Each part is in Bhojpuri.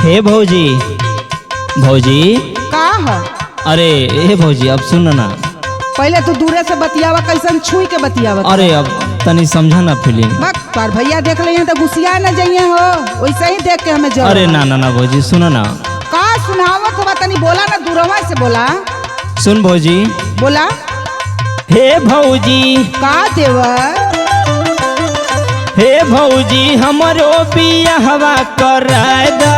हे भौजी भौजी का है? अरे हे भौजी अब सुन ना। पहले तू दूरे से बतियावा, कैसन छुई के बतियावा। अरे अब तनी समझा ना फीलिंग। पर भैया देख ले तो गुस्सिया न जाइए हो, वैसे ही देख के हमें अरे ना ना ना भौजी सुनो ना। का सुनावत हो तनी बोला ना, दूरवा से बोला। सुन भौजी। बोला। हे भौजी का देवर? हे भौजी हमरो बियाहवा कराय दा।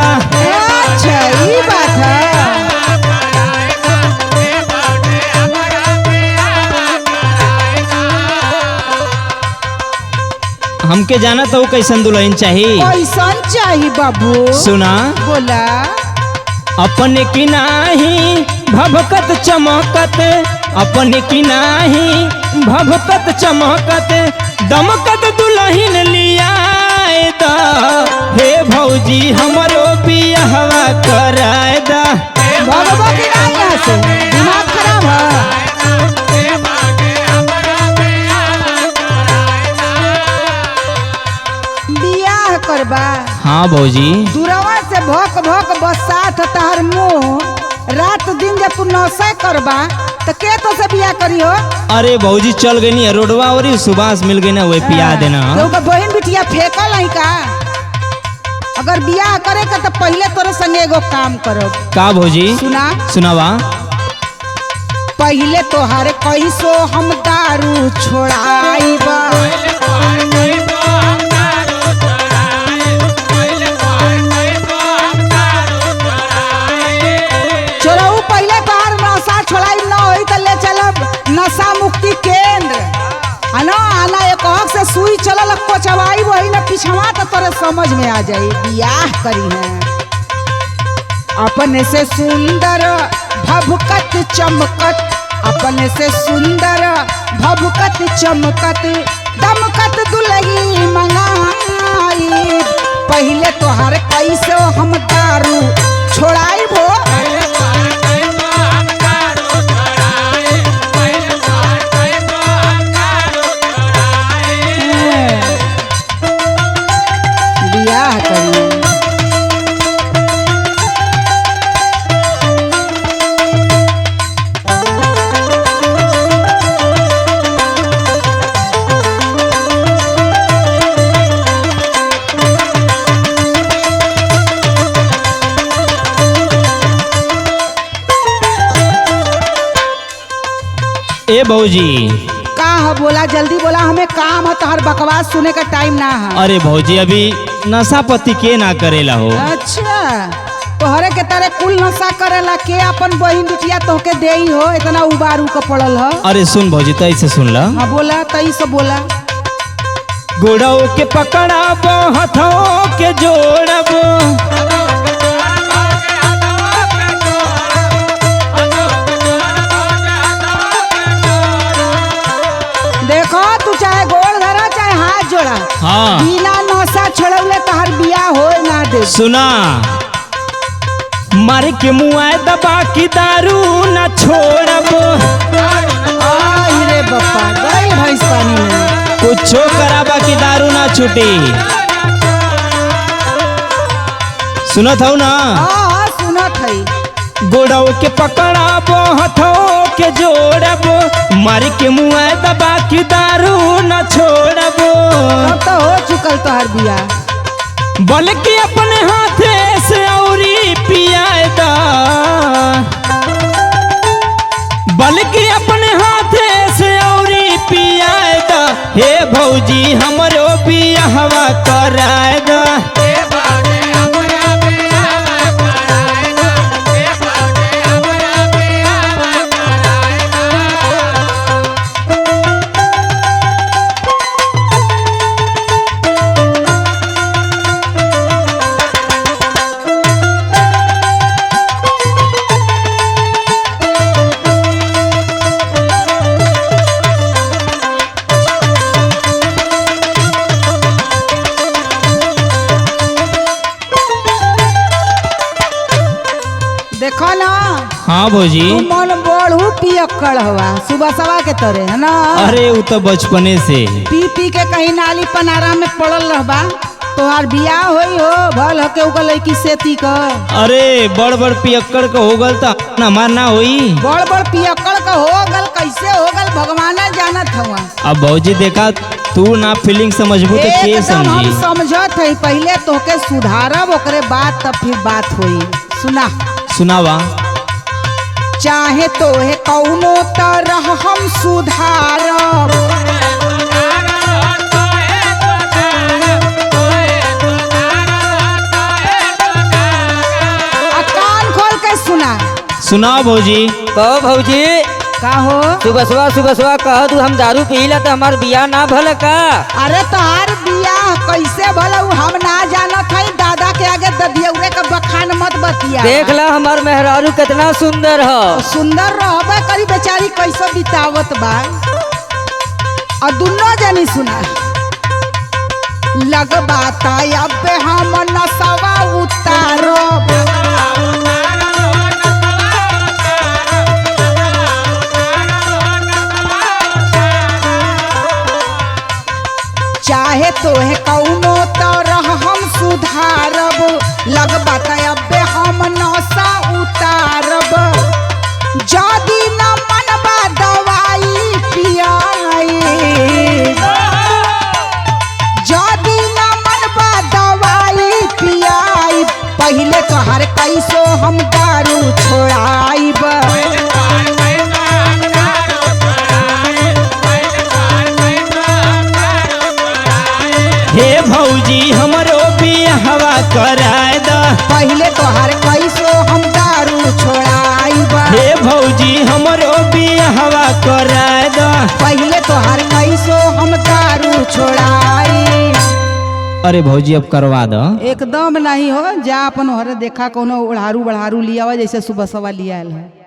अच्छा ये बात है। हमके जाना तो कैसन दुल्हन चाहिए। कैसन चाहिए बाबू? सुना। बोला। अपने की नाही भभकत चमकत, अपने की नाही भभकत चमकत, दमकत दुल्हन लिया दा। हे भौजी हमरो बियाहवा कराय दा। भगवा की ना यहाँ से दिमाग खराब है। बियाह करबा? हाँ भौजी। दूरवा से भोक भोक बसात तार मुँह, रात दिन जब तू नशा करबा तो के तो से बियाह करी हो? अरे भौजी चल गई नहीं रोडवा और सुबास मिल गई ना, वही पिया देना। तो बहन बिटिया फेंकल है का? अगर बियाह करे का तो पहले तोरे संगे एगो काम करो। का भौजी? सुना। सुनावा। पहले तोहारे कैसो हम दारू छोड़ाईबा। चलो पहले तोहार नशा छोड़ाई न होई तो ले चलब नशा मुक्ति केंद्र। आना आना एक आँख से सुई चलल कोचवाई वही न पिछवा तो तोरे समझ में आ जाई बियाह करी है। अपने से सुंदर भभकत चमकत, अपने से सुंदर भभकत चमकत, दमकत दुल्ही मंगाई। पहले तोहार कैसे हम दारू छोड़ाई भो। बियाह करी। ए भौजी। का है? बोला जल्दी बोला, हमें काम है, तोहर बकवास सुने का टाइम ना है। अरे भौजी अभी नशा पति के ना करेला हो। अच्छा तोहरे के तरह कुल नशा करेला के अपन बहिन बिटिया तोहके दे ही हो, इतना उबारू का पड़ल हो। अरे सुन भौजी तई से सुन ला। हाँ बोला तई से बोला। गुड़ो के पकड़ाबो हथों के जोड़बो, देखो तू चाहे गोड़ धरा चाहे हाथ जोड़ा, हाँ बिना नशा छोड़ले तोहर बियाह हो ना दे। सुना। मार के मुआए दबा की दारू न छोड़बो। आई रे बप्पा गई भैंस पानी में। कुछो कराबा की दारू ना छूटी। सुनत हो ना। हाँ सुनत है। गोड़ो के पकड़ाबो हथों के जोड़बो, मार के मुआए दबा की दारू न छोड़बो। अब तो हो चुकल तोहर बियाह। बल्कि अपने हाथे से औरी पियाए दा, बल्कि अपने हाथे से औरी पियाए दा। हे भौजी हमरो बियाहवा कराए दा। देखो ना। हाँ भौजी। तू मन बढ़ू पियक्कड़ हवा सुबह सवा के तरह है ना। अरे वो तो बचपने से पी पी के कहीं नाली पनारा में पड़ल रहबा। तोहार बियाह होई हो भल हके उका लड़की सेती का। अरे बड़ बड़ पियक्कड़ का हो गल त हमार ना होई। बड़ बड़ पियक्कड़ का हो गल कैसे हो गल भगवाना जानत हवा। अब भौजी देखा तू ना फीलिंग समझबू तो के एकदम हम समझी। समझत है पहले तोके सुधारब ओकरे बाद तब फिर बात होई। सुना सुनावा। चाहे तोहे कौनो तरह हम सुधारब आ कान खोल के सुना। सुनाओ भौजी। कहो भौजी का हो सुबह सुबह कह तू हम दारू पीला तो हमार बियाह ना भल का। अरे तोहार बियाह कैसे भला हम ना जानत है। दादा के आगे ददियौरे का बखान मत बतिया। देख ला हमार मेहरारू कितना सुंदर हो। सुंदर रहबे करी बेचारी कैसे बितावत बा। और दुनो जनी सुना लगबाता अब हम नसवा उतारब चाहे तोहे कौनो तरह हम सुधारब लगबाता अब हम नशा उतारब जदी न मनबा दवाई पियाई जदी न मनबा दवाई पियाई पहले तोहर कैसो हम दारू छोड़ाइब। हे भौजी हमरो बियाहवा कराए द। पहले तोहर कैसो हम दारू छोड़ाइब। हे भौजी हमरो बियाहवा कराए द। पहले तोहर कैसो हम दारू छोड़ाई। अरे भौजी अब करवा दो। एकदम नहीं हो जा अपन हरे देखा कोनो ओढ़ारू बढ़ारू लिया जैसे सुबह सवा लिया है।